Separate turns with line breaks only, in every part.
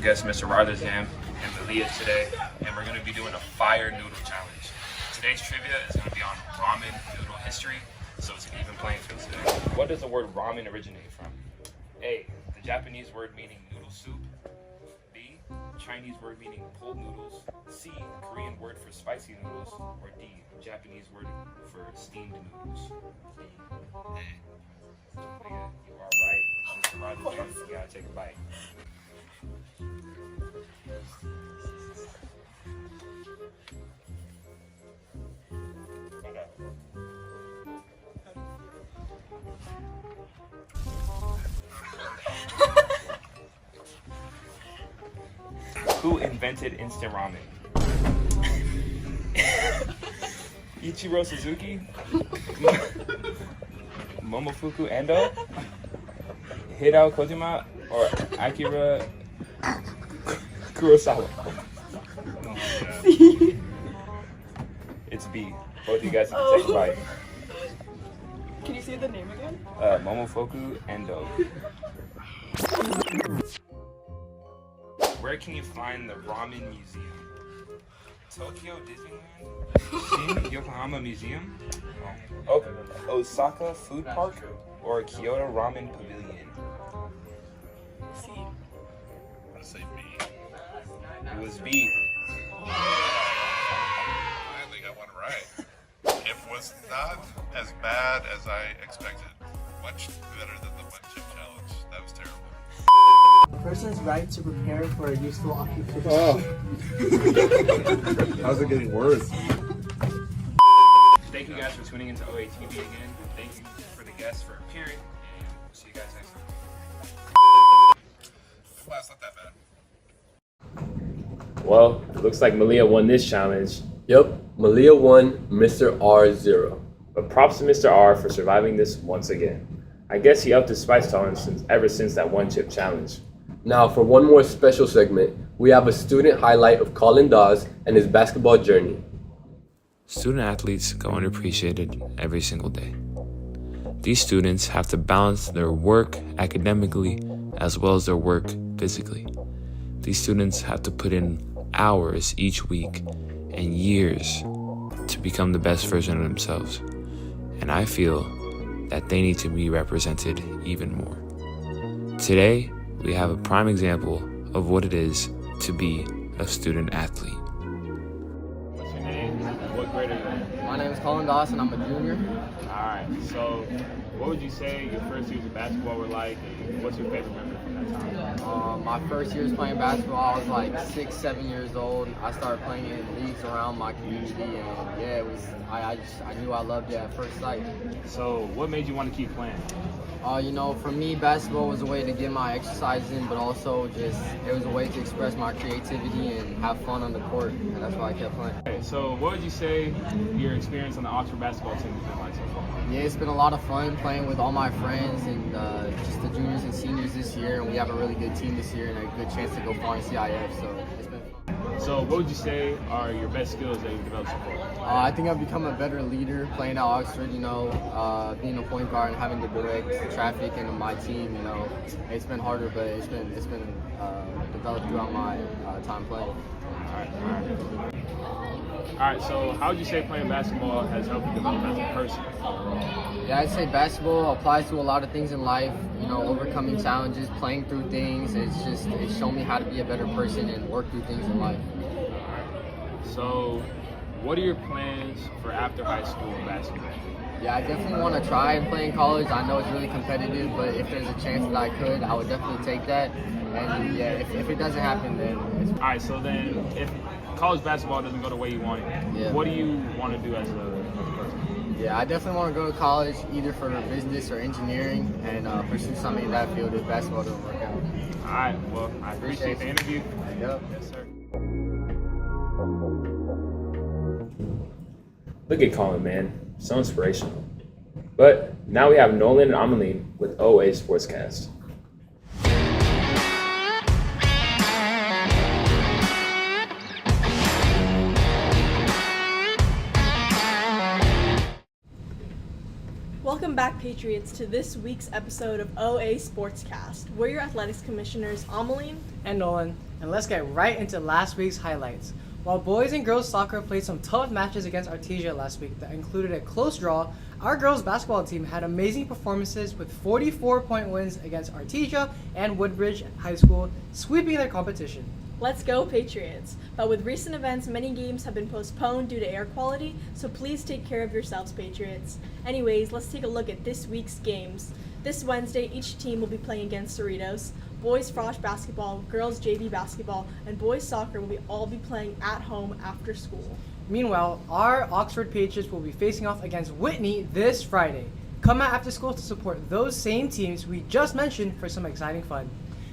guest, Mr. Rylaarsdam and Malia today, and we're going to be doing a fire noodle challenge. Today's trivia is going to be on ramen noodle history, so it's an even playing field today. What does the word ramen originate from? A, the Japanese word meaning noodle soup. B, Chinese word meaning pulled noodles. C, Korean word for spicy noodles. Or D, Japanese word for steamed noodles. Nigga, you are right. Mr. Rylaarsdam, you gotta take a bite. Who invented instant ramen? Ichiro Suzuki? Momofuku Endo? Hideo Kojima? Or Akira Kurosawa? It's B. Both of you guys can take a bite.
Can you say the name again?
Momofuku Endo. Where can you find the Ramen Museum? Tokyo Disneyland? Shin Yokohama Museum? Osaka Food Park? Or Kyoto Ramen Pavilion?
C.
I say B.
It was B.
Finally got one right. It was not as bad as I expected. Much better than the one chip challenge. That was terrible.
A person's right to prepare for a useful occupation.
Oh. How's it getting worse?
Thank you guys for tuning into OATV again. Thank you for the guests for appearing. And we'll see you guys next time.
Wow, it's not that bad.
Well, it looks like Malia won this challenge,
Yep, Malia won Mr. R0.
but props to Mr. R for surviving this once again. I guess he upped his spice tolerance ever since that one chip challenge.
Now for one more special segment, we have a student highlight of Colin Dawes and his basketball journey.
Student athletes go unappreciated every single day. These students have to balance their work academically as well as their work physically. These students have to put in hours each week and years to become the best version of themselves. And I feel that they need to be represented even more. Today, we have a prime example of what it is to be a student athlete.
What's your name? What grade are you in?
My name is Colin Dawson. I'm a junior.
Alright, so what would you say your first years of basketball were like, and what's your favorite memory from that time?
My first years playing basketball, I was like 6, 7 years old. I started playing in leagues around my community, and yeah, it was. I knew I loved it at first sight.
So what made you want to keep playing?
For me, basketball was a way to get my exercise in, but also it was a way to express my creativity and have fun on the court, and that's why I kept playing.
Okay, so what would you say your experience on the Oxford basketball team has been like so far?
Yeah, it's been a lot of fun playing with all my friends and just the juniors and seniors this year, and we have a really good team this year and a good chance to go far in CIF, so it's been fun.
So what would you say are your best skills that you've developed so far?
I think I've become a better leader playing at Oxford, being a point guard and having to direct traffic into my team, it's been harder, but it's been developed throughout my time playing.
Alright, so how would you say playing basketball has helped you develop as a person?
Yeah, I'd say basketball applies to a lot of things in life, overcoming challenges, playing through things. It's shown me how to be a better person and work through things in life.
So what are your plans for after high school basketball?
Yeah, I definitely want to try and play in college. I know it's really competitive, but if there's a chance that I could, I would definitely take that. And yeah, if it doesn't happen, then it's fine.
Alright, so then if college basketball doesn't go the way you want it, what do you want to do as a person?
Yeah, I definitely want to go to college either for business or engineering and pursue something in that field if basketball doesn't work out.
Alright, well, I appreciate the interview.
Yep.
Yes, sir.
Look at Colin, man. So inspirational. But now we have Nolan and Amelie with OA Sportscast.
Welcome back, Patriots, to this week's episode of OA Sportscast. We're your athletics commissioners, Amelie
And Nolan.
And let's get right into last week's highlights. While boys and girls soccer played some tough matches against Artesia last week that included a close draw, our girls basketball team had amazing performances with 44-point wins against Artesia and Woodbridge High School, sweeping their competition.
Let's go Patriots! But with recent events, many games have been postponed due to air quality, so please take care of yourselves, Patriots. Anyways, let's take a look at this week's games. This Wednesday, each team will be playing against Cerritos. Boys frosh basketball, girls JV basketball, and boys soccer will all be playing at home after school.
Meanwhile, our Oxford Patriots will be facing off against Whitney this Friday. Come out after school to support those same teams we just mentioned for some exciting fun.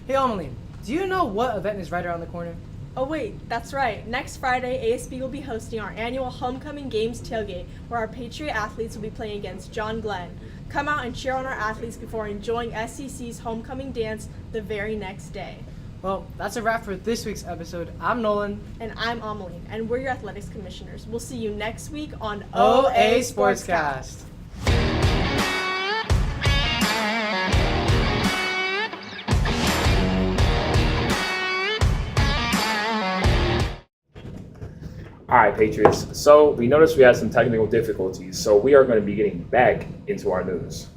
Hey Ameline, do you know what event is right around the corner?
Oh wait, that's right. Next Friday, ASB will be hosting our annual Homecoming Games tailgate, where our Patriot athletes will be playing against John Glenn. Come out and cheer on our athletes before enjoying SCC's homecoming dance the very next day.
Well, that's a wrap for this week's episode. I'm Nolan.
And I'm Ameline, and we're your athletics commissioners. We'll see you next week on
OA Sportscast.
All right, Patriots. So we noticed we had some technical difficulties, so we are going to be getting back into our news.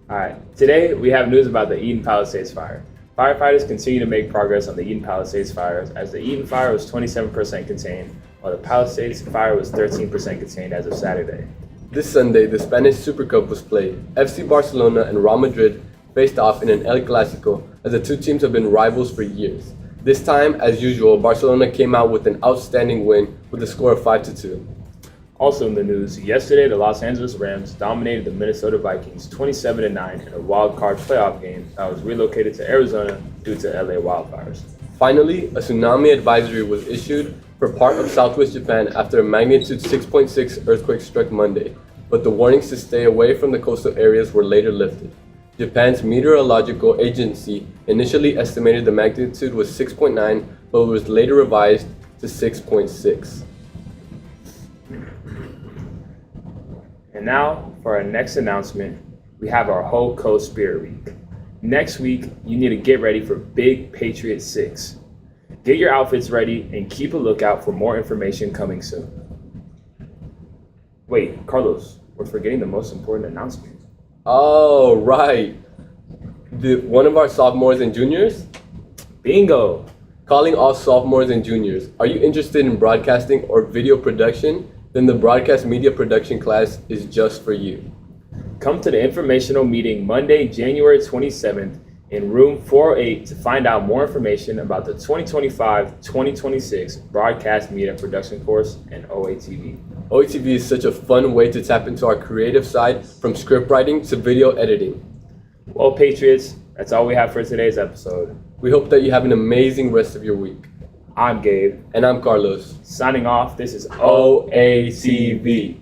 All right, today we have news about the Eden Palisades fire. Firefighters continue to make progress on the Eden Palisades fires, as the Eden fire was 27% contained, while the Palisades fire was 13% contained as of Saturday.
This Sunday, the Spanish Super Cup was played. FC Barcelona and Real Madrid faced off in an El Clásico, as the two teams have been rivals for years. This time, as usual, Barcelona came out with an outstanding win with a score of 5-2.
Also in the news, yesterday the Los Angeles Rams dominated the Minnesota Vikings 27-9 in a wild card playoff game that was relocated to Arizona due to LA wildfires.
Finally, a tsunami advisory was issued for part of Southwest Japan after a magnitude 6.6 earthquake struck Monday, but the warnings to stay away from the coastal areas were later lifted. Japan's meteorological agency initially estimated the magnitude was 6.9, but was later revised to 6.6.
And now, for our next announcement, we have our Whole Coast Spirit Week. Next week, you need to get ready for Big Patriot 6. Get your outfits ready and keep a lookout for more information coming soon. Wait, Carlos, we're forgetting the most important announcement.
Oh, right. One of our sophomores and juniors?
Bingo!
Calling all sophomores and juniors. Are you interested in broadcasting or video production? Then the broadcast media production class is just for you.
Come to the informational meeting Monday, January 27th in room 408 to find out more information about the 2025-2026 Broadcast Media Production course and OATV.
OATV is such a fun way to tap into our creative side, from script writing to video editing.
Well, Patriots, that's all we have for today's episode.
We hope that you have an amazing rest of your week.
I'm Gabe.
And I'm Carlos.
Signing off, this is
OATV.